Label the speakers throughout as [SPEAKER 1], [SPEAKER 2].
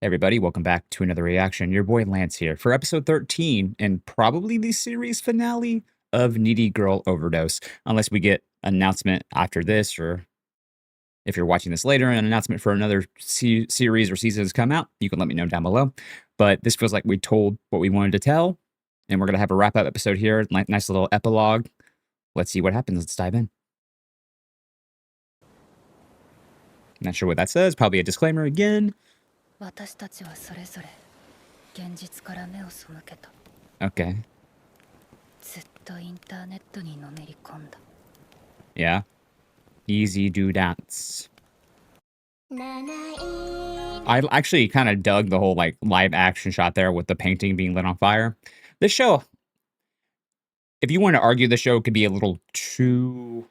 [SPEAKER 1] Hey everybody, welcome back to another reaction. Your boy Lance here for episode 13 and probably the series finale of Needy Girl Overdose. Unless we get an announcement after this, or if you're watching this later, an announcement for another series or season has come out, you can let me know down below. But this feels like we told what we wanted to tell, and we're going to have a wrap-up episode here. Nice little epilogue. Let's see what happens. Let's dive in. Not sure what that says. Probably a disclaimer again. Okay. Yeah. Easy do dance. I actually kind of dug the whole like live action shot there with the painting being lit on fire. This show, if you want to argue the show could be a little too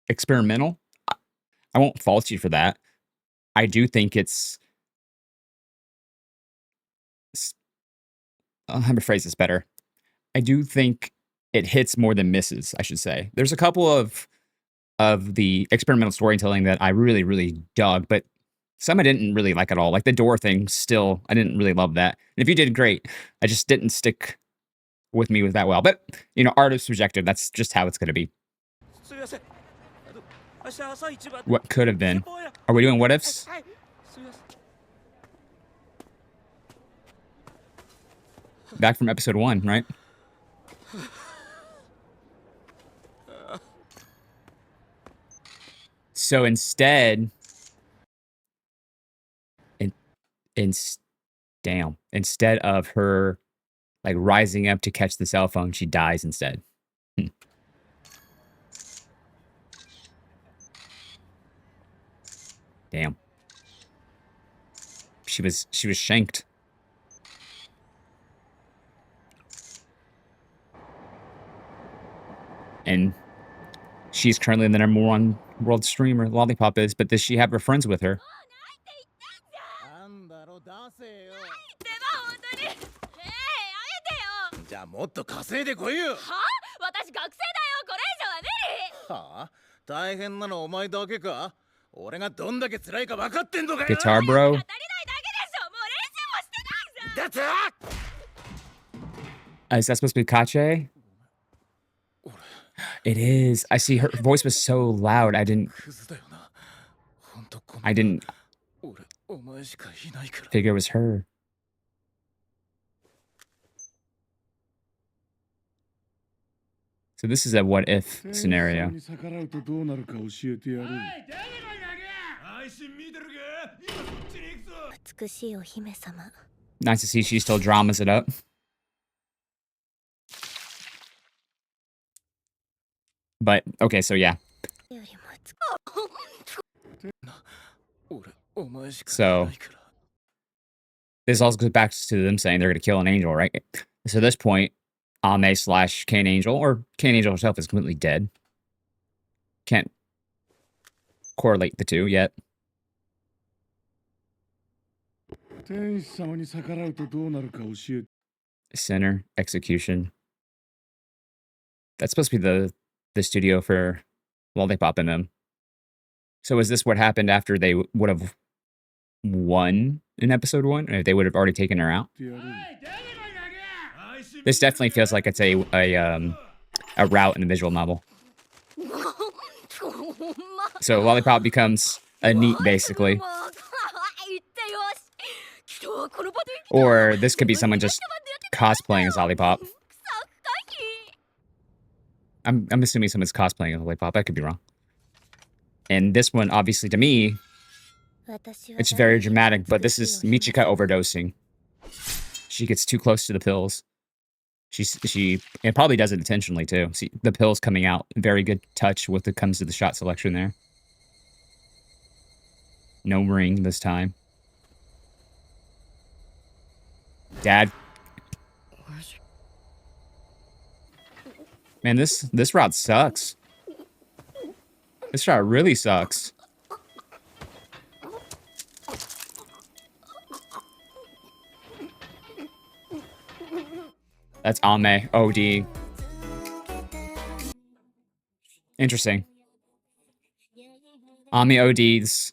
[SPEAKER 1] experimental, I won't fault you for that. I do think it's I'll have to phrase this better. I do think it hits more than misses, I should say. There's a couple of the experimental storytelling that I really dug, but some I didn't really like at all. Like the door thing, still, I didn't really love that. And if you did, great. I just didn't stick with me with that well. But, you know, art is subjective. That's just how it's going to be. What could have been? Are we doing what ifs? Back from episode 1, right? So instead, instead of her like rising up to catch the cell phone, she dies instead. Damn. She was shanked. And she's currently the #1 world streamer, Lollipop is, but does she have her friends with her? Guitar bro? Is that supposed to be Kache? It is. I see her voice was so loud. I didn't figure it was her. So this is a what if scenario. Nice to see she still dramas it up. But okay, so yeah. So this also goes back to them saying they're gonna kill an angel, right? So at this point, Ame / Kane Angel, or Kane Angel herself, is completely dead. Can't correlate the two yet. Center execution. That's supposed to be the studio for Lollipop and them. So is this what happened after they would have won in episode 1? Or they would have already taken her out? This definitely feels like it's a route in the visual novel. So Lollipop becomes a NEET, basically. Or this could be someone just cosplaying as Lollipop. I'm assuming someone's cosplaying as Lollipop. I could be wrong. And this one, obviously, to me, it's very dramatic, but this is Michika overdosing. She gets too close to the pills. She probably does it intentionally, too. See, the pills coming out. Very good touch when it comes to the shot selection there. No ring this time. Dad. Man, this route sucks. This route really sucks. That's Ame OD. Interesting. Ame ODs.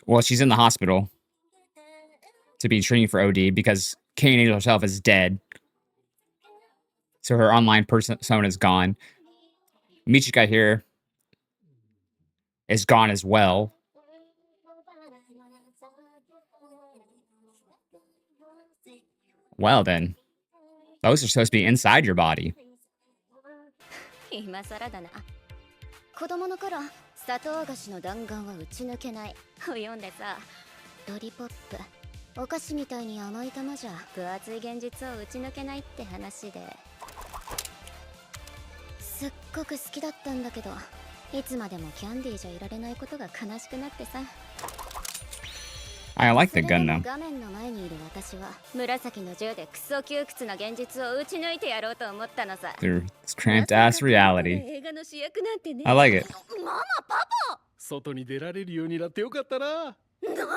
[SPEAKER 1] Well, she's in the hospital. to be training for OD because Kane Angel herself is dead. So her online persona is gone. Michika here is gone as well. Well then, those are supposed to be inside your body.
[SPEAKER 2] 今更だな。子供の頃、砂糖菓子の弾丸は打ち抜けないを読んでさ、ロリポップ、お菓子みたいに甘い玉じゃ分厚い現実を打ち抜けないって話で、すっごく好きだったんだけど、いつまでもキャンディーじゃいられないことが悲しくなってさ。
[SPEAKER 1] I like the gun now.
[SPEAKER 2] 画面の前にいる私は紫の銃でクソ窮屈な現実を打ち抜いてやろうと思ったのさ。
[SPEAKER 1] Through this cramped ass reality.
[SPEAKER 2] 映画の主役なんてね。
[SPEAKER 1] I like it.
[SPEAKER 2] ママ、パパ。
[SPEAKER 3] 外に出られるようになってよかったな。
[SPEAKER 2] なんでここにいるん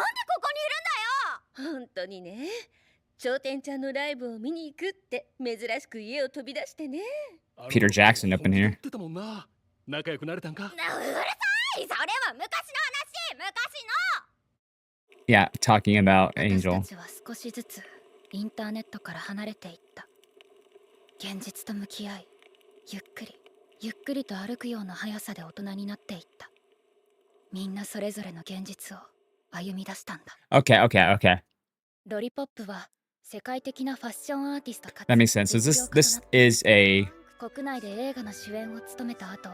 [SPEAKER 2] だよ。本当にね。頂点ちゃんのライブを見に行くって珍しく家を飛び出してね。
[SPEAKER 1] Peter Jackson up in here.
[SPEAKER 3] ってたもんな。仲良くなれたんか。
[SPEAKER 2] うるさい。それは昔の話。昔の。
[SPEAKER 1] Yeah, talking about Angel.
[SPEAKER 2] 私たちは少しずつインターネットから離れていった。現実と向き合い、ゆっくりと歩くような速さで大人になっていった。みんなそれぞれの現実を歩み出したんだ。
[SPEAKER 1] Okay.
[SPEAKER 2] ロリポップは世界的なファッションアーティストかつ
[SPEAKER 1] That makes sense. So this is a
[SPEAKER 2] 国内で映画の主演を務めた後、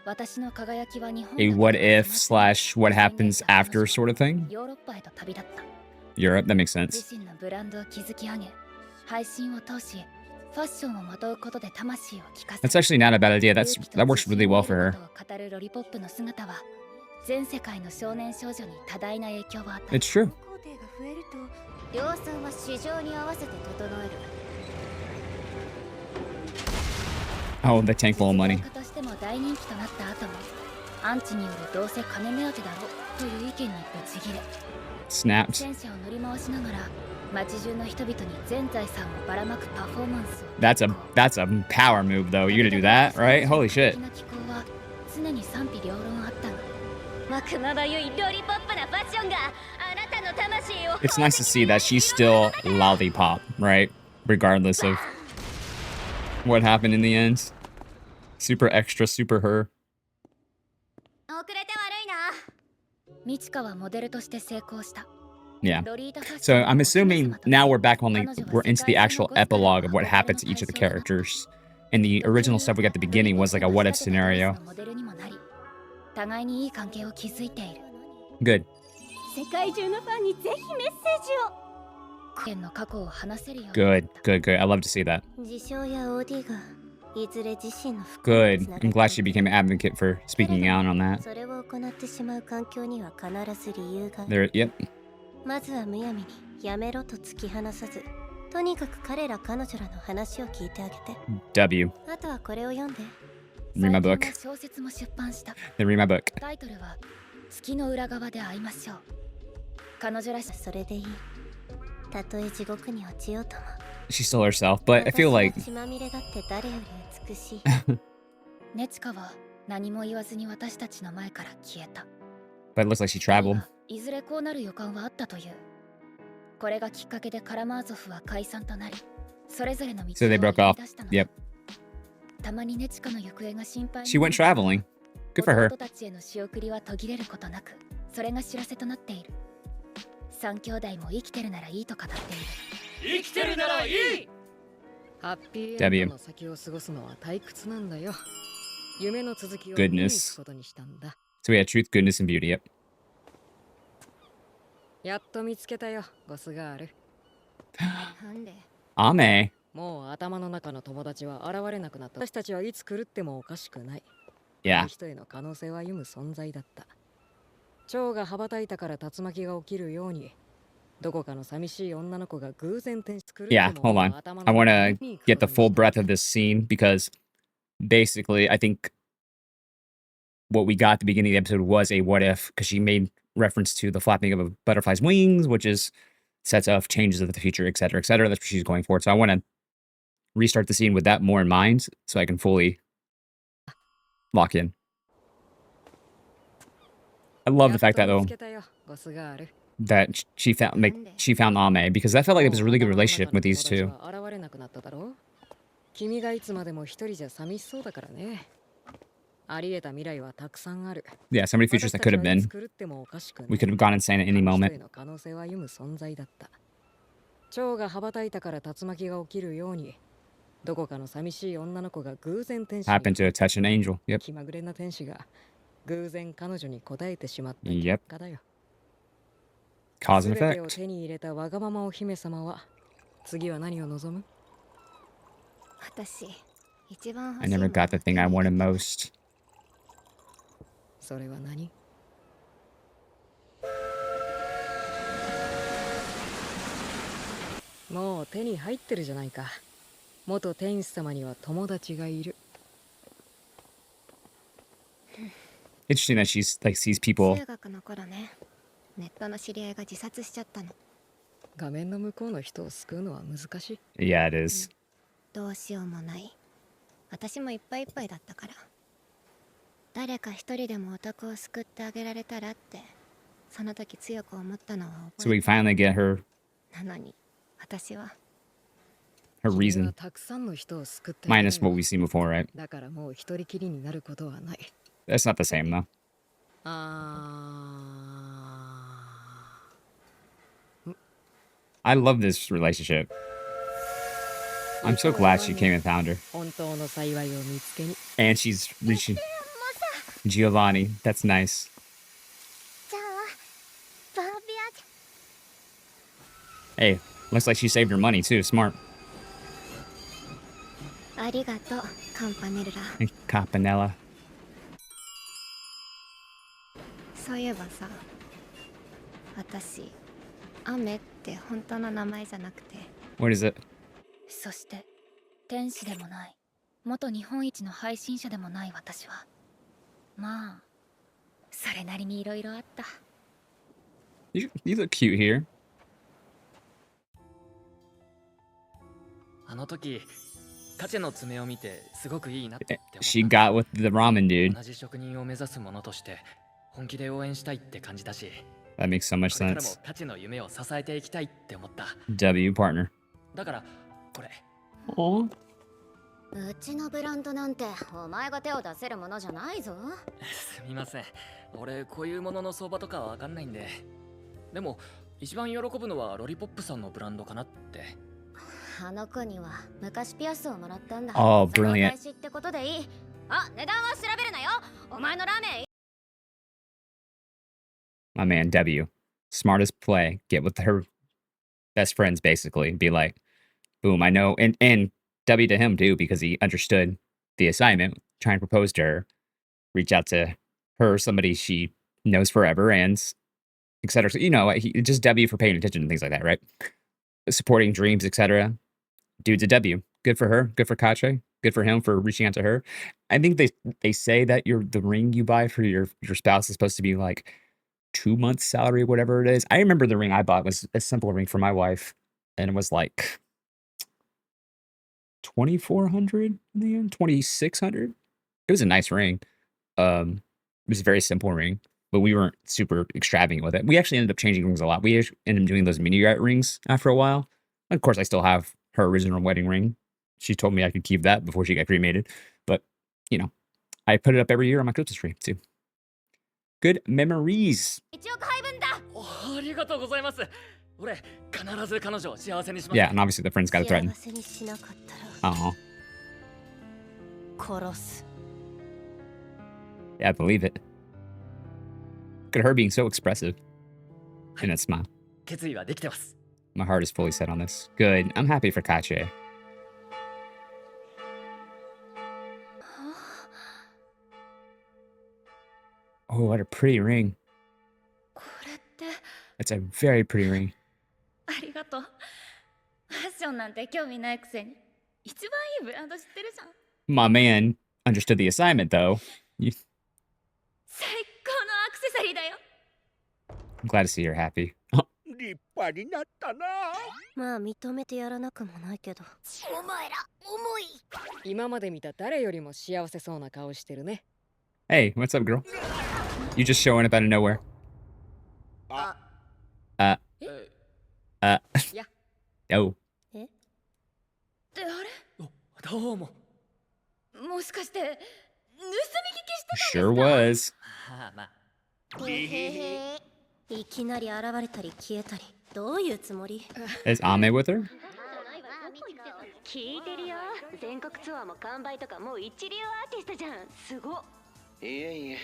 [SPEAKER 2] 私の輝きは日本
[SPEAKER 1] a what if / what happens after sort of thing.
[SPEAKER 2] ヨーロッパへと旅立った。
[SPEAKER 1] Europe, that makes sense.
[SPEAKER 2] 自身のブランドを築き上げ、配信を通し、ファッションをまとうことで魂を聞かせ。
[SPEAKER 1] That's actually not a bad idea. That works really well for her.
[SPEAKER 2] 語るロリポップの姿は全世界の少年少女に多大な影響を与え。
[SPEAKER 1] It's true.
[SPEAKER 2] 量産は市場に合わせて整える。
[SPEAKER 1] Oh, the tank full of money.
[SPEAKER 2] としても大人気となった後も、アンチによるどうせ金目当てだろという意見にぶち切れ。
[SPEAKER 1] Snapped.
[SPEAKER 2] 戦車を乗り回しながら街中の人々に全財産をばらまくパフォーマンスを。
[SPEAKER 1] That's a power move though. You're gonna do that, right? Holy shit.
[SPEAKER 2] 常に賛否両論あったが、悪魔ばゆいロリポップなファッションがあなたの魂を。
[SPEAKER 1] It's nice to see that she's still lollipop, right? Regardless of what happened in the end. Super extra, super her.
[SPEAKER 2] 遅れて悪いな。ミチカはモデルとして成功した。
[SPEAKER 1] Yeah. So I'm assuming now we're back we're into the actual epilogue of what happened to each of the characters. And the original stuff we got at the beginning was like a what if scenario.
[SPEAKER 2] 互いにいい関係を築いている。
[SPEAKER 1] Good.
[SPEAKER 2] 世界中のファンにぜひメッセージを。県の過去を話せるよ。
[SPEAKER 1] Good. I love to see that.
[SPEAKER 2] 自称や OD がいずれ自身の
[SPEAKER 1] Good. I'm glad she became an advocate for speaking out on that.
[SPEAKER 2] それを行ってしまう環境には必ず理由が。
[SPEAKER 1] There. Yep.
[SPEAKER 2] まずはむやみにやめろと突き放さず、とにかく彼ら彼女らの話を聞いてあげて。
[SPEAKER 1] W.
[SPEAKER 2] あとはこれを読んで。
[SPEAKER 1] Read my book.
[SPEAKER 2] 小説も出版した。
[SPEAKER 1] Then read my book.
[SPEAKER 2] タイトルは月の裏側で会いましょう。彼女らしさそれでいい。たとえ地獄に落ちようとも。
[SPEAKER 1] She's still herself, but I feel like
[SPEAKER 2] 血まみれだって誰より美しい。ネチカは何も言わずに私たちの前から消えた。
[SPEAKER 1] but it looks like she traveled.
[SPEAKER 2] いずれこうなる予感はあったという。これがきっかけでカラマーゾフは解散となり、それぞれの道を
[SPEAKER 1] So they broke off. Yep.
[SPEAKER 2] たまにネチカの行方が心配。
[SPEAKER 1] She went traveling. Good for her.
[SPEAKER 2] 弟たちへの仕送りは途切れることなく、それが知らせとなっている。三兄弟も生きてるならいいと語っている。
[SPEAKER 3] 生きてるならいい。
[SPEAKER 4] ハッピーエンドの先を過ごすのは退屈なんだよ。夢の続きを見に行くことにしたんだ。
[SPEAKER 1] So we had truth, goodness, and beauty. Yep.
[SPEAKER 4] やっと見つけたよ、ゴスガール。
[SPEAKER 2] なんで
[SPEAKER 1] Ame.
[SPEAKER 4] もう頭の中の友達は現れなくなった。私たちはいつ狂ってもおかしくない。
[SPEAKER 1] Yeah.
[SPEAKER 4] 人への可能性は読む存在だった。蝶が羽ばたいたから竜巻が起きるように、どこかの寂しい女の子が偶然転出狂っても
[SPEAKER 1] Yeah, hold on. I want to get the full breadth of this scene because basically I think what we got at the beginning of the episode was a what if because she made reference to the flapping of a butterfly's wings, which is sets of changes of the future, etc., etc. That's what she's going for. So I want to restart the scene with that more in mind so I can fully lock in. I love the fact that though that she found Ame, because I felt like it was a really good relationship with these two.
[SPEAKER 4] 現れなくなっただろう。君がいつまでも一人じゃ寂しそうだからね。あり得た未来はたくさんある。
[SPEAKER 1] Yeah, so many futures that could have been. We could have gone insane at any moment.
[SPEAKER 4] の可能性は歩む存在だった。蝶が羽ばたいたから竜巻が起きるように、どこかの寂しい女の子が偶然天使に
[SPEAKER 1] Happened to touch an angel. Yep.
[SPEAKER 4] 気まぐれな天使が偶然彼女に応えてしまった
[SPEAKER 1] 結
[SPEAKER 4] 果だよ。
[SPEAKER 1] Cause and
[SPEAKER 4] 全てを
[SPEAKER 1] effect.
[SPEAKER 4] 手に入れたわがままお姫様は次は何を望む？
[SPEAKER 2] 私一番欲
[SPEAKER 1] I
[SPEAKER 2] しいも
[SPEAKER 1] never
[SPEAKER 2] の
[SPEAKER 1] got the thing I wanted most.
[SPEAKER 4] それは何？もう手に入ってるじゃないか。元天使様には友達がいる。
[SPEAKER 1] Interesting that she's like sees people.
[SPEAKER 2] 中学の頃ね、ネットの知り合いが自殺しちゃったの。
[SPEAKER 4] 画面の向こうの人を救うのは難しい。
[SPEAKER 1] Yeah, it is.
[SPEAKER 2] どうしようもない。私もいっぱいいっぱいだったから。誰か一人でもオタクを救ってあげられたらって、その時強く思ったのは
[SPEAKER 1] So
[SPEAKER 2] 覚
[SPEAKER 1] we
[SPEAKER 2] えてる。
[SPEAKER 1] finally get her
[SPEAKER 2] なのに、私は
[SPEAKER 1] her
[SPEAKER 4] 君は
[SPEAKER 1] reason.
[SPEAKER 4] たくさんの人を救ってあげる
[SPEAKER 1] Minus what we've seen before, right?
[SPEAKER 4] だからもう一人きりになることはない。
[SPEAKER 1] That's not the same though. I love this relationship. I'm so glad she came and found her.
[SPEAKER 4] 本当の幸いを見つけに。
[SPEAKER 1] And she's reaching Giovanni. That's nice.
[SPEAKER 2] じゃあバービ
[SPEAKER 1] Hey, looks like she saved her money too. Smart.
[SPEAKER 2] アありがとうカンパネルラ。
[SPEAKER 1] And Campanella.
[SPEAKER 2] そういえばさ、私雨って本当の名前じゃなくて、
[SPEAKER 1] What is it?
[SPEAKER 2] そして天使でもない元日本一の配信者でもない私は、まあそれなりにいろいろあった。
[SPEAKER 1] You look cute here.
[SPEAKER 5] あの時カチェの爪を見てすごくいいなって思った。
[SPEAKER 1] She got with the ramen dude.
[SPEAKER 5] 同じ職人を目指す者として本気で応援したいって感じだし、
[SPEAKER 1] That makes so much
[SPEAKER 5] これからも
[SPEAKER 1] sense.
[SPEAKER 5] カチェの夢を支えていきたいって思った。
[SPEAKER 1] W partner.
[SPEAKER 5] だからこれ
[SPEAKER 1] Oh.
[SPEAKER 2] うちのブランドなんてお前が手を出せるものじゃないぞ。
[SPEAKER 5] すみません、俺こういうものの相場とかは分かんないんで。でも一番喜ぶのはロリポップさんのブランドかなって。
[SPEAKER 2] あの子には昔ピアスをもらったんだ。
[SPEAKER 1] Oh,
[SPEAKER 2] その
[SPEAKER 1] brilliant.
[SPEAKER 2] 返しってことでいい。あ、値段は調べるなよ。お前のラーメン
[SPEAKER 1] My man, W. Smartest play. Get with her best friends, basically. Be like, boom, I know. And W to him, too, because he understood the assignment. Try and propose to her. Reach out to her, somebody she knows forever, and etc. So, you know, just W for paying attention to things like that, right? Supporting dreams, etc. Dude's a W. Good for her. Good for Kache. Good for him for reaching out to her. I think they say that the ring you buy for your spouse is supposed to be like 2 months salary, whatever it is. I remember the ring I bought was a simple ring for my wife, and it was like 2,400 in the end, 2,600. It was a nice ring. It was a very simple ring, but we weren't super extravagant with it. We actually ended up changing rings a lot. We ended up doing those mini rings after a while. Of course, I still have her original wedding ring. She told me I could keep that before she got cremated, but you know, I put it up every year on my Christmas tree too. Good memories.
[SPEAKER 2] 1億配分だ。
[SPEAKER 5] ありがとうございます。俺必ず彼女を幸せにします。
[SPEAKER 1] Yeah, and obviously the friend's got to
[SPEAKER 2] 幸
[SPEAKER 1] threaten.
[SPEAKER 2] せにしなかったら
[SPEAKER 1] Oh,
[SPEAKER 2] 殺す。
[SPEAKER 1] yeah, I believe it. Look at her being so expressive. And that smile.
[SPEAKER 5] 決意はできてます。
[SPEAKER 1] My heart is fully set on this. Good. I'm happy for Kache. Oh, what a pretty ring.
[SPEAKER 2] これって
[SPEAKER 1] It's a very pretty ring.
[SPEAKER 2] ありがとう。ファッションなんて興味ないくせに一番いいブランド知ってるじゃん。
[SPEAKER 1] My man understood the assignment, though.
[SPEAKER 2] 最高のアクセサリーだよ。
[SPEAKER 1] I'm glad to see you're happy.
[SPEAKER 3] 立派になったな。
[SPEAKER 2] まあ認めてやらなくもないけど。お前ら重い。
[SPEAKER 4] 今まで見た誰よりも幸せそうな顔してるね。
[SPEAKER 1] Hey, what's up, girl? You just showing up out of nowhere. Uh,
[SPEAKER 5] え
[SPEAKER 1] uh,
[SPEAKER 4] Yeah.
[SPEAKER 1] no.
[SPEAKER 2] ってあれ、
[SPEAKER 5] おどうも。
[SPEAKER 2] もしかして盗み聞きしてたん
[SPEAKER 1] Sure
[SPEAKER 2] ですか？
[SPEAKER 1] was.
[SPEAKER 5] はあまあ。
[SPEAKER 6] へへへ。いきなり現れたり消えたり、どういうつもり？
[SPEAKER 1] Is Ame with her?
[SPEAKER 6] 聞いてるよ。全国ツアーも完売とかもう一流アーティストじゃん。すごっ。
[SPEAKER 7] いえいえ、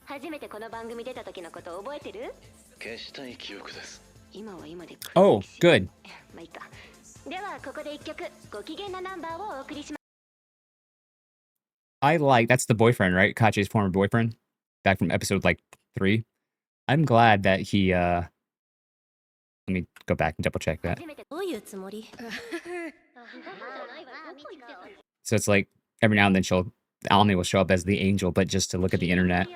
[SPEAKER 6] 初めてこの番組出た時のこと覚えてる？
[SPEAKER 7] 消したい記憶です。
[SPEAKER 6] 今は今で
[SPEAKER 1] Oh, good.
[SPEAKER 6] まあいいか。ではここで一曲ご機嫌なナンバーをお送りします。
[SPEAKER 1] I like that's the boyfriend, right? Kachi's former boyfriend, back from episode like 3. I'm glad that he. Let me go back and double check that.
[SPEAKER 6] 初めてどういうつもり？
[SPEAKER 1] So it's like every now and then Almy will show up as the angel, but just to look at the internet,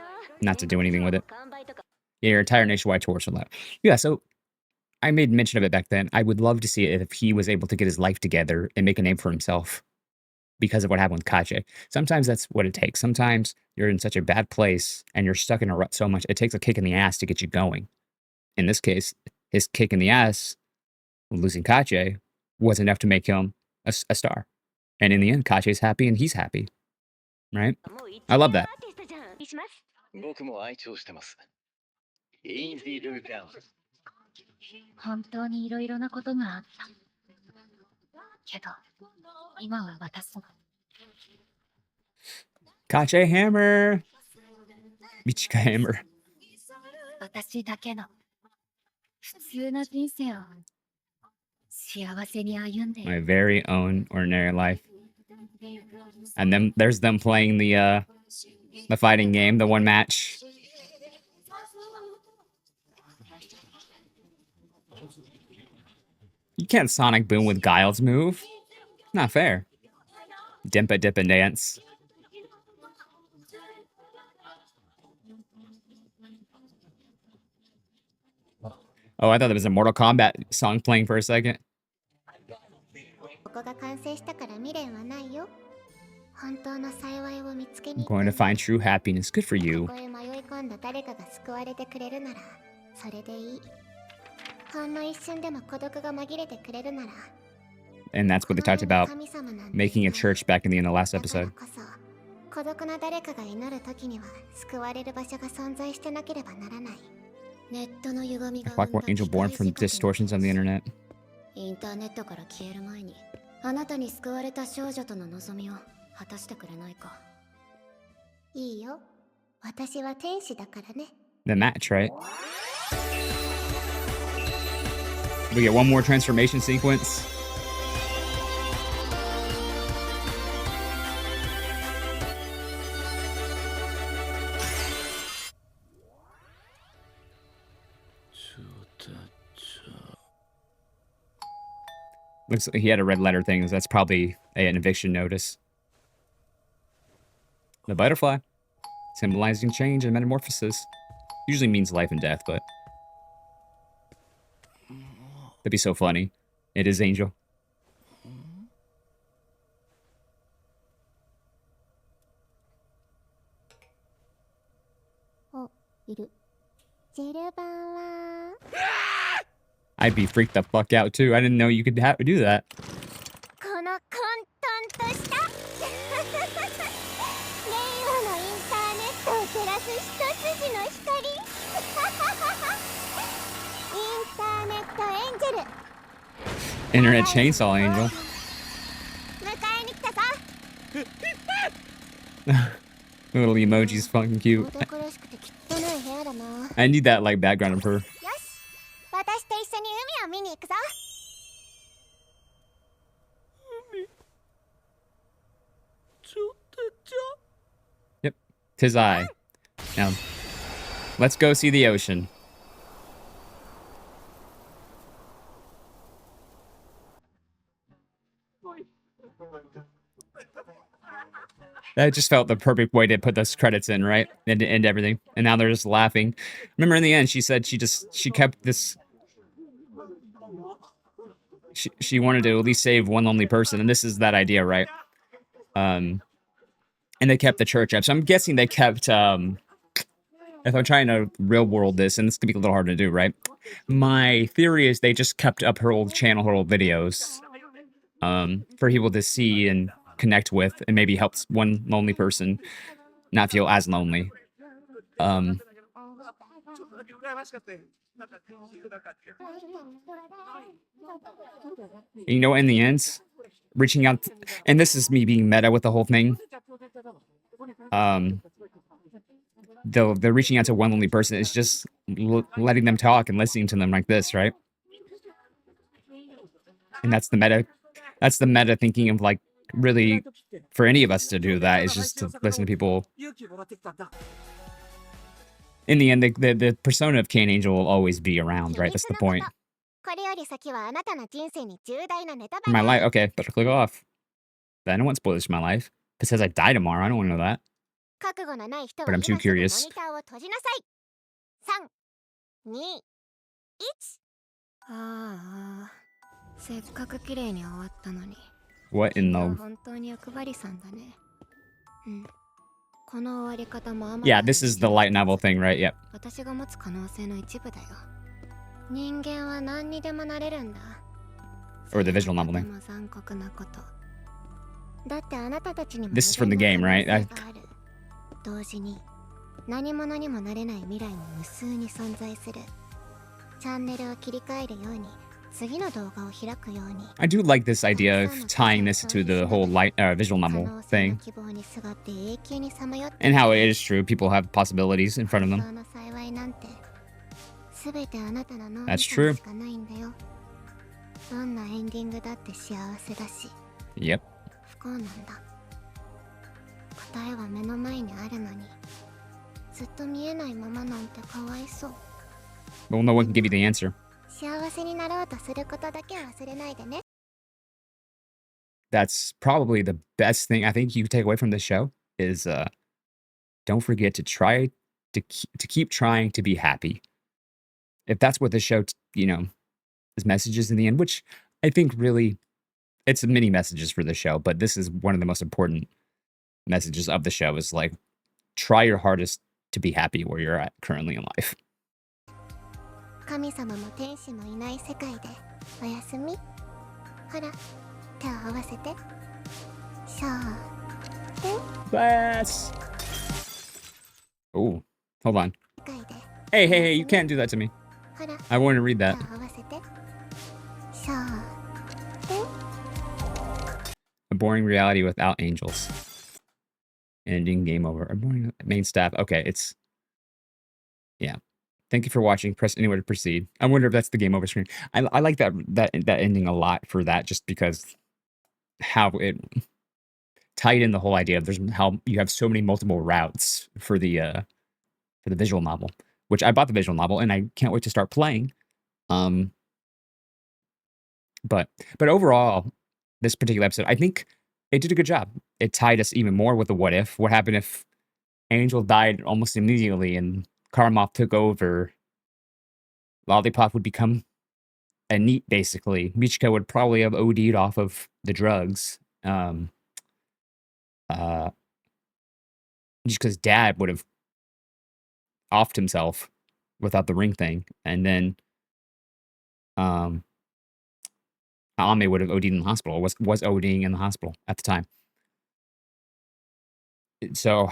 [SPEAKER 1] not to do anything with it.
[SPEAKER 6] 完売とか
[SPEAKER 1] Yeah, your entire nationwide tour sold out. Yeah, so I made mention of it back then. I would love to see it if he was able to get his life together and make a name for himself because of what happened with Kache. Sometimes that's what it takes. Sometimes you're in such a bad place and you're stuck in a rut so much, it takes a kick in the ass to get you going. In this case, his kick in the ass, losing Kache, was enough to make him a star. And in the end, Kache's happy and he's happy. Right?
[SPEAKER 6] もう一流
[SPEAKER 1] I
[SPEAKER 6] ア
[SPEAKER 1] love
[SPEAKER 6] ー
[SPEAKER 1] that.
[SPEAKER 6] ティストじゃん。します。
[SPEAKER 7] 僕も愛聴してます。Easy to down。
[SPEAKER 2] 本当にいろいろなことがあった。けど、今は私も
[SPEAKER 1] Kache Hammer! Michika Hammer.
[SPEAKER 2] 私だけの普通の人生を幸せに歩んでい
[SPEAKER 1] My
[SPEAKER 2] る。
[SPEAKER 1] very own ordinary life. And then there's them playing the fighting game, the one match. You can't Sonic Boom with Guile's move. Not fair. Dimpa dip and dance. Oh, I thought there was a Mortal Kombat song playing for a second.
[SPEAKER 6] ここが完成したから未練はないよ。本当の幸いを見つけに
[SPEAKER 1] I'm
[SPEAKER 6] 行った
[SPEAKER 1] going
[SPEAKER 6] ん
[SPEAKER 1] to
[SPEAKER 6] だ。
[SPEAKER 1] find true happiness. Good for
[SPEAKER 6] こ
[SPEAKER 1] you.
[SPEAKER 6] こへ迷い込んだ誰かが救われてくれるならそれでいい。ほんの一瞬でも孤独が紛れてくれるなら。
[SPEAKER 1] And that's what they talked about,
[SPEAKER 6] 神様なんて
[SPEAKER 1] making a church back in the last
[SPEAKER 6] だから
[SPEAKER 1] episode.
[SPEAKER 6] こそ孤独な誰かが祈る時には救われる場所が存在してなければならない。ネットの歪み
[SPEAKER 1] A
[SPEAKER 6] が生ん
[SPEAKER 1] clockwork
[SPEAKER 6] だ
[SPEAKER 1] angel
[SPEAKER 6] 機
[SPEAKER 1] born
[SPEAKER 6] 械
[SPEAKER 1] from
[SPEAKER 6] 仕掛け
[SPEAKER 1] distortions on the internet.
[SPEAKER 6] インターネットから消える前にあなたに救われた少女との望みを果たしてくれないか。いいよ。私は天使だからね。
[SPEAKER 1] The match, right? We get one more transformation sequence. Looks like he had a red letter thing. That's probably an eviction notice. The butterfly, symbolizing change and metamorphosis. Usually means life and death, but that'd be so funny. It is Angel.
[SPEAKER 6] Oh, いる。シルバーは
[SPEAKER 1] I'd be freaked the fuck out too. I didn't know you could do that.
[SPEAKER 6] この混沌とした令和のインターネットを照らす一筋の光インターネットエンジェル
[SPEAKER 1] Internet chainsaw angel.
[SPEAKER 6] 迎えに来たぞ。
[SPEAKER 1] Little emoji's fucking cute.
[SPEAKER 6] 男らしくて汚い部屋だな。
[SPEAKER 1] I need that like background of her.
[SPEAKER 6] よし、私と一緒に海を見に行くぞ。
[SPEAKER 1] Yep, 'tis I. Now, let's go see the ocean. That just felt the perfect way to put those credits in, right? And to end everything. And now they're just laughing. Remember in the end, she said she kept this. She wanted to at least save one lonely person, and this is that idea, right? And they kept the church up. So I'm guessing they kept if I'm trying to real world this, and this could be a little hard to do, right? My theory is they just kept up her old channel, her old videos, for people to see and connect with, and maybe helps one lonely person not feel as lonely. You know, in the end, reaching out, and this is me being meta with the whole thing. The reaching out to one lonely person is just letting them talk and listening to them like this, right? And that's the meta. That's the meta thinking of like really for any of us to do that is just to listen to people. In the end, the persona of Cain Angel will always be around, right? That's the point.
[SPEAKER 6] これより先はあなたの人生に重大なネタバ
[SPEAKER 1] My
[SPEAKER 6] レ
[SPEAKER 1] life, okay, better click off. I don't want spoilers for my life. If it says I die tomorrow, I don't want to know that.
[SPEAKER 6] 覚悟のない人
[SPEAKER 1] But
[SPEAKER 6] は
[SPEAKER 1] I'm
[SPEAKER 6] 今
[SPEAKER 1] too
[SPEAKER 6] すぐモニ
[SPEAKER 1] curious.
[SPEAKER 6] ターを閉じなさい3、2、1ああせっかく綺麗に終わったのに
[SPEAKER 1] What in
[SPEAKER 6] 君は
[SPEAKER 1] the?
[SPEAKER 6] 本当に欲張りさんだねうんこの終わり方もあま
[SPEAKER 1] Yeah, this is the light novel thing, right? Yep.
[SPEAKER 6] 私が持つ可能性の一部だよ人間は何にでもなれるんだ
[SPEAKER 1] Or the visual novel
[SPEAKER 6] で
[SPEAKER 1] thing.
[SPEAKER 6] も残酷なことだってあなたたちにも
[SPEAKER 1] This is from the game, right?
[SPEAKER 6] 無限の可能性がある同時に何者にもなれない未来も無数に存在するチャンネルを切り替えるように次の動画を開くように
[SPEAKER 1] I do like this idea of tying this to the whole light visual
[SPEAKER 6] 可
[SPEAKER 1] novel
[SPEAKER 6] 能性の
[SPEAKER 1] thing,
[SPEAKER 6] 希望にすがって永久にさまよって
[SPEAKER 1] and how it is true. People have possibilities in front of
[SPEAKER 6] 本
[SPEAKER 1] them.
[SPEAKER 6] 当の幸いなんて全てあなたの脳
[SPEAKER 1] That's
[SPEAKER 6] みそ
[SPEAKER 1] true.
[SPEAKER 6] にしかないんだよどんなエンディングだって幸せだし
[SPEAKER 1] Yep.
[SPEAKER 6] 不幸なんだ答えは目の前にあるのにずっと見えないままなんてかわいそう
[SPEAKER 1] Well, no one can give you the answer.
[SPEAKER 6] 幸せになろうとすることだけ忘れないでね
[SPEAKER 1] That's probably the best thing I think you can take away from this show is don't forget to try to keep trying to be happy. If that's what the show, is messages in the end, which I think really it's many messages for the show, but this is one of the most important messages of the show is like try your hardest to be happy where you're at currently in life.
[SPEAKER 6] 神様も天使もいない世界でおやすみほら手を合わせてシャー
[SPEAKER 1] Bless. Oh, hold on.
[SPEAKER 6] 世界で
[SPEAKER 1] Hey, you can't do that to me.
[SPEAKER 6] ほら
[SPEAKER 1] I want to read
[SPEAKER 6] 手
[SPEAKER 1] that.
[SPEAKER 6] を合わせてシャー
[SPEAKER 1] A boring reality without angels. Ending game over. A boring main staff. Okay, it's yeah. Thank you for watching. Press anywhere to proceed. I wonder if that's the game over screen. I like that ending a lot for that, just because how it tied in the whole idea of there's how you have so many multiple routes for the visual novel, which I bought the visual novel and I can't wait to start playing. But overall, this particular episode, I think it did a good job. It tied us even more with the what if. What happened if Angel died almost immediately and Karamov took over? Lollipop would become a neat, basically. Michika would probably have OD'd off of the drugs. Just because Dad would have offed himself without the ring thing, and then Ame would have OD'd in the hospital. Was ODing in the hospital at the time. So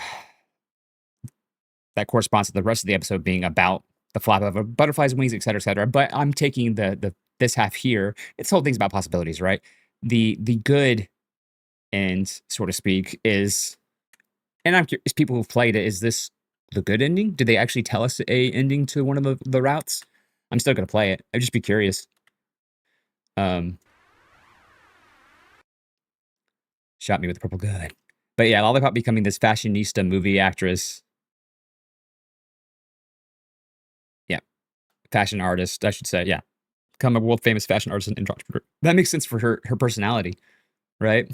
[SPEAKER 1] that corresponds to the rest of the episode being about the flap of a butterfly's wings, et cetera, et cetera. But I'm taking the this half here. This whole thing's about possibilities, right? The good end, so to speak, is, and I'm curious, people who've played it, is this the good ending? Did they actually tell us a ending to one of the routes? I'm still gonna play it. I'd just be curious. Shot me with purple gun. But yeah, Lollipop becoming this fashionista movie actress. Yeah. Fashion artist, I should say, yeah. Become a world famous fashion artist and entrepreneur. That makes sense for her personality, right?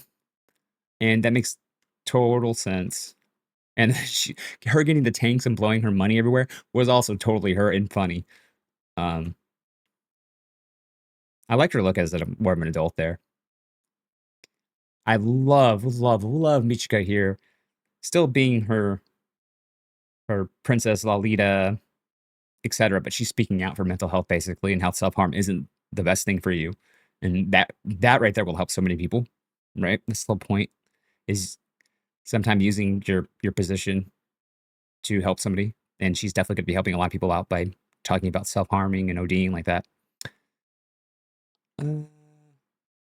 [SPEAKER 1] And that makes total sense. And her getting the tanks and blowing her money everywhere was also totally her and funny. I liked her look as more of an adult there. I love Michika here, still being her her Princess Lolita, etc. But she's speaking out for mental health basically, and how self-harm isn't the best thing for you. And that right there will help so many people, right? That's the whole point, is sometimes using your position to help somebody. And she's definitely going to be helping a lot of people out by talking about self-harming and ODing like that. And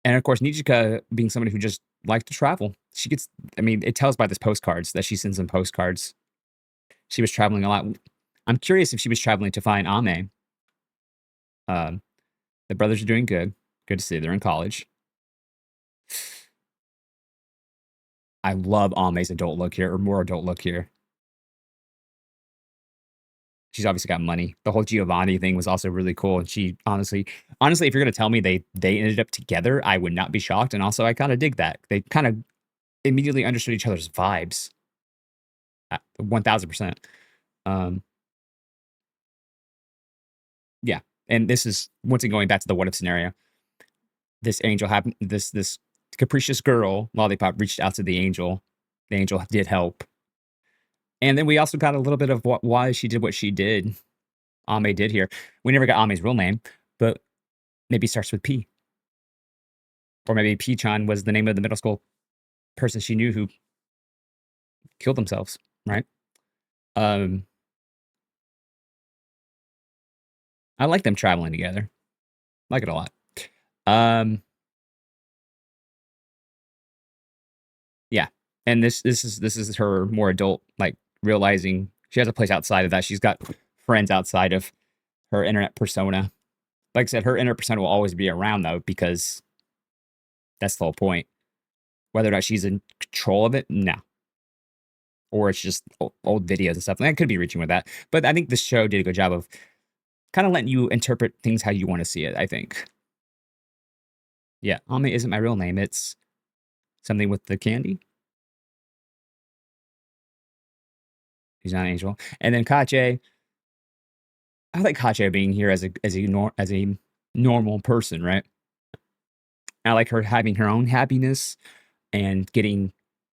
[SPEAKER 1] of course, Nijika being somebody who just likes to travel, she gets. I mean, it tells by this postcards that she sends them postcards. She was traveling a lot. I'm curious if she was traveling to find Ame. Um, the brothers are doing good. Good to see they're in college. I love Ame's adult look here, or more adult look here. She's obviously got money. The whole Giovanni thing was also really cool. And she honestly, if you're gonna tell me they ended up together, I would not be shocked. And also, I kind of dig that they kind of immediately understood each other's vibes. 1000%. Yeah, and this is once again going back to the what if scenario. This angel happened. This capricious girl, Lollipop, reached out to the angel. The angel did help, and then we also got a little bit of why she did what she did. Ame did here. We never got Ame's real name, but maybe it starts with P. Or maybe P-chan was the name of the middle school person she knew who killed themselves, right? I like them traveling together. Like it a lot. Yeah. And this is her more adult, like, realizing she has a place outside of that. She's got friends outside of her internet persona. Like I said, her internet persona will always be around though, because that's the whole point. Whether or not she's in control of it, no. Or it's just old videos and stuff. And I could be reaching with that. But I think the show did a good job of kind of letting you interpret things how you want to see it, I think. Yeah, Ame isn't my real name. It's something with the candy. He's not an angel. And then Kache, I like Kache being here as a normal person, right? I like her having her own happiness and getting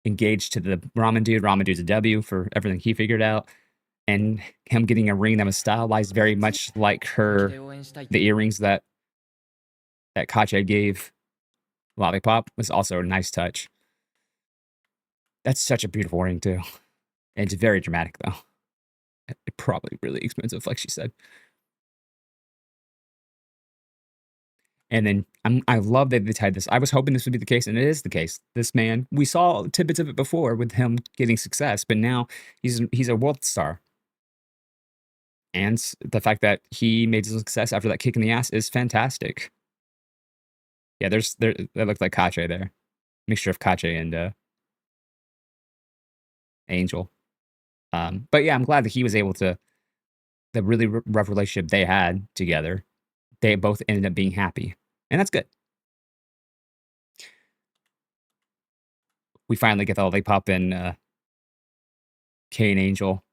[SPEAKER 1] engaged to the ramen dude. Ramen dude's a W for everything he figured out. And him getting a ring that was stylized very much like the earrings that Kache gave Lollipop was also a nice touch. That's such a beautiful ring too. And it's very dramatic though. Probably really expensive, like she said. And then I love that they tied this. I was hoping this would be the case, and it is the case. This man, we saw tidbits of it before with him getting success, but now he's a world star. And the fact that he made some success after that kick in the ass is fantastic. Yeah, that looked like Kache there. Mixture of Kache and Angel. But yeah, I'm glad that he was able to, the really rough relationship they had together, they both ended up being happy. And that's good. We finally get the Lollipop and Kane Angel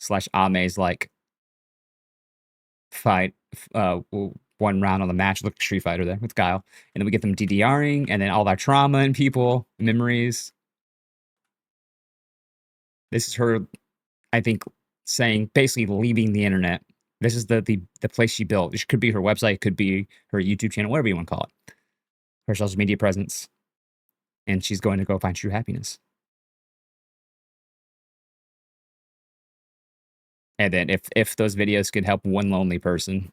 [SPEAKER 1] / Ame's like fight, one round on the match. Look, Street Fighter there with Guile. And then we get them DDRing, and then all that trauma and people, memories. This is her, I think, saying, basically leaving the internet. This is the place she built. It could be her website, could be her YouTube channel, whatever you want to call it. Her social media presence. And she's going to go find true happiness. And then if those videos could help one lonely person,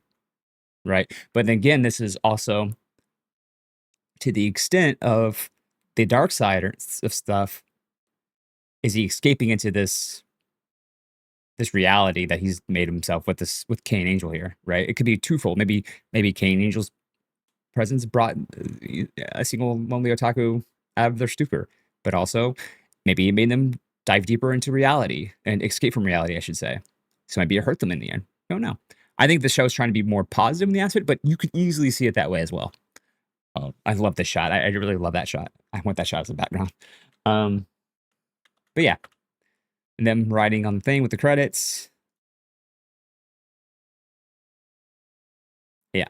[SPEAKER 1] right? But then again, this is also to the extent of the dark side of stuff. Is he escaping into this reality that he's made himself with Kane Angel here, right? It could be twofold. Maybe Kane Angel's presence brought a single lonely otaku out of their stupor, but also maybe it made them dive deeper into reality and escape from reality, I should say. So maybe it hurt them in the end. I don't know. I think the show is trying to be more positive in the aspect, but you could easily see it that way as well. Oh, I love this shot. I really love that shot. I want that shot as a background. But yeah, and them riding on the thing with the credits. Yeah.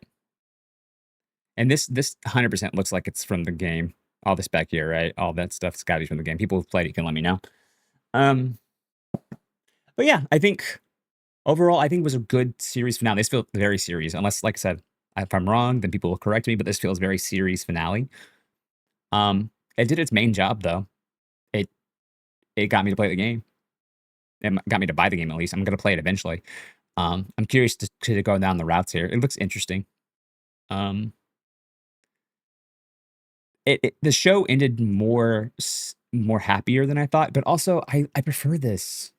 [SPEAKER 1] And this 100% looks like it's from the game. All this back here, right? All that stuff's got to be from the game. People who've played it can let me know. But yeah, I think overall, I think it was a good series finale. This feels very serious, unless, like I said, if I'm wrong, then people will correct me. But this feels very series finale. It did its main job though. It it got me to play the game. It got me to buy the game at least. I'm gonna play it eventually. I'm curious to go down the routes here. It looks interesting. Um, the show ended more happier than I thought, but also I prefer this,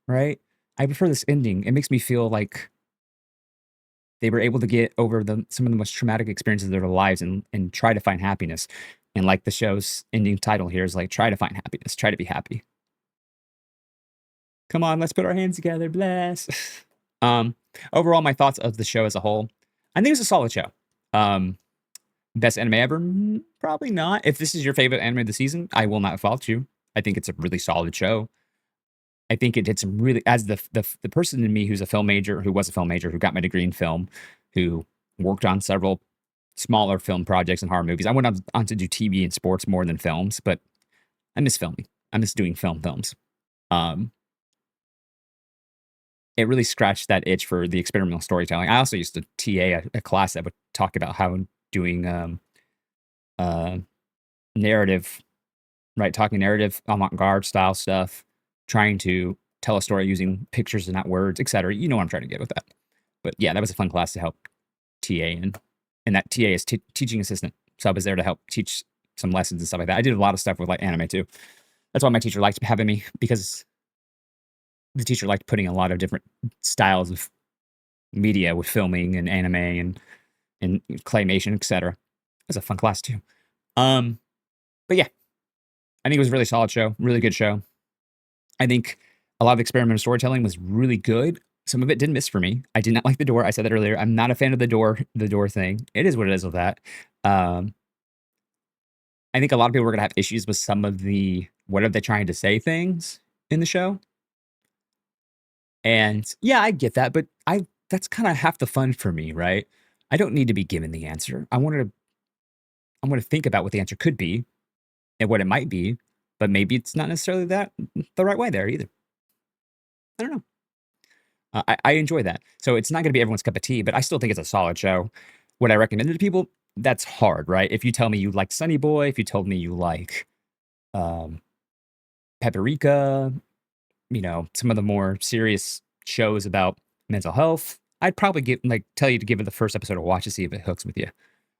[SPEAKER 1] right? I prefer this ending. It makes me feel like they were able to get over some of the most traumatic experiences of their lives and try to find happiness. And like the show's ending title here is like, try to find happiness, try to be happy. Come on, let's put our hands together, bless. um, Overall, my thoughts of the show as a whole, I think it's a solid show. Best anime ever? Probably not. If this is your favorite anime of the season, I will not fault you. I think it's a really solid show. I think it did some really, as the person in me who was a film major, who got my degree in film, who worked on several smaller film projects and horror movies. I went on to do TV and sports more than films, but I miss filming. I miss doing films. Um, it really scratched that itch for the experimental storytelling. I also used to TA a class that would talk about how doing uh, narrative, right? Talking narrative, avant-garde style stuff, trying to tell a story using pictures and not words, etc. You know what I'm trying to get with that. But yeah, that was a fun class to help TA in. And that TA is teaching assistant. So I was there to help teach some lessons and stuff like that. I did a lot of stuff with like anime too. That's why my teacher liked having me, because the teacher liked putting a lot of different styles of media with filming and anime and claymation, etc. It was a fun class too. But yeah, I think it was a really solid show, really good show. I think a lot of experimental storytelling was really good. Some of it did miss for me. I did not like the door. I said that earlier. I'm not a fan of the door thing. It is what it is with that. I think a lot of people were gonna have issues with some of the what are they trying to say things in the show. And yeah, I get that, but that's kind of half the fun for me, right? I don't need to be given the answer. I want to think about what the answer could be and what it might be, but maybe it's not necessarily the right way there either. I don't know. I enjoy that. So it's not going to be everyone's cup of tea, but I still think it's a solid show. Would I recommend it to people? That's hard, right? If you tell me you like Sunny Boy, if you told me you like um, Paprika, some of the more serious shows about mental health, I'd probably tell you to give it the first episode a watch to see if it hooks with you.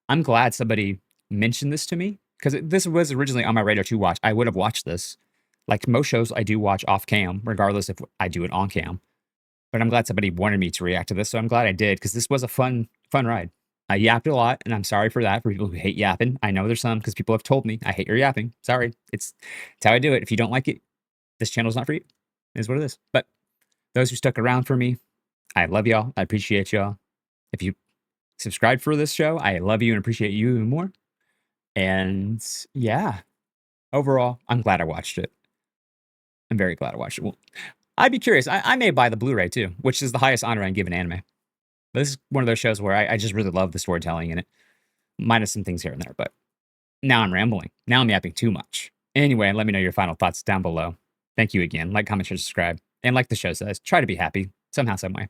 [SPEAKER 1] I'm glad somebody mentioned this to me, because this was originally on my radar to watch. I would have watched this. Like most shows, I do watch off cam, regardless if I do it on cam. But I'm glad somebody wanted me to react to this, so I'm glad I did, because this was a fun ride. I yapped a lot, and I'm sorry for that, for people who hate yapping. I know there's some, because people have told me, I hate your yapping. Sorry. It's how I do it. If you don't like it, this channel's not for you. It is what it is. But those who stuck around for me, I love y'all. I appreciate y'all. If you subscribed for this show, I love you and appreciate you even more. And yeah, overall, I'm glad I watched it. I'm very glad I watched it. Well, I'd be curious. I may buy the Blu-ray too, which is the highest honor I can give an anime. But this is one of those shows where I just really love the storytelling in it, minus some things here and there. But now I'm rambling. Now I'm yapping too much. Anyway, let me know your final thoughts down below. Thank you again. Like, comment, share, subscribe. And like the show says, try to be happy somehow, some way.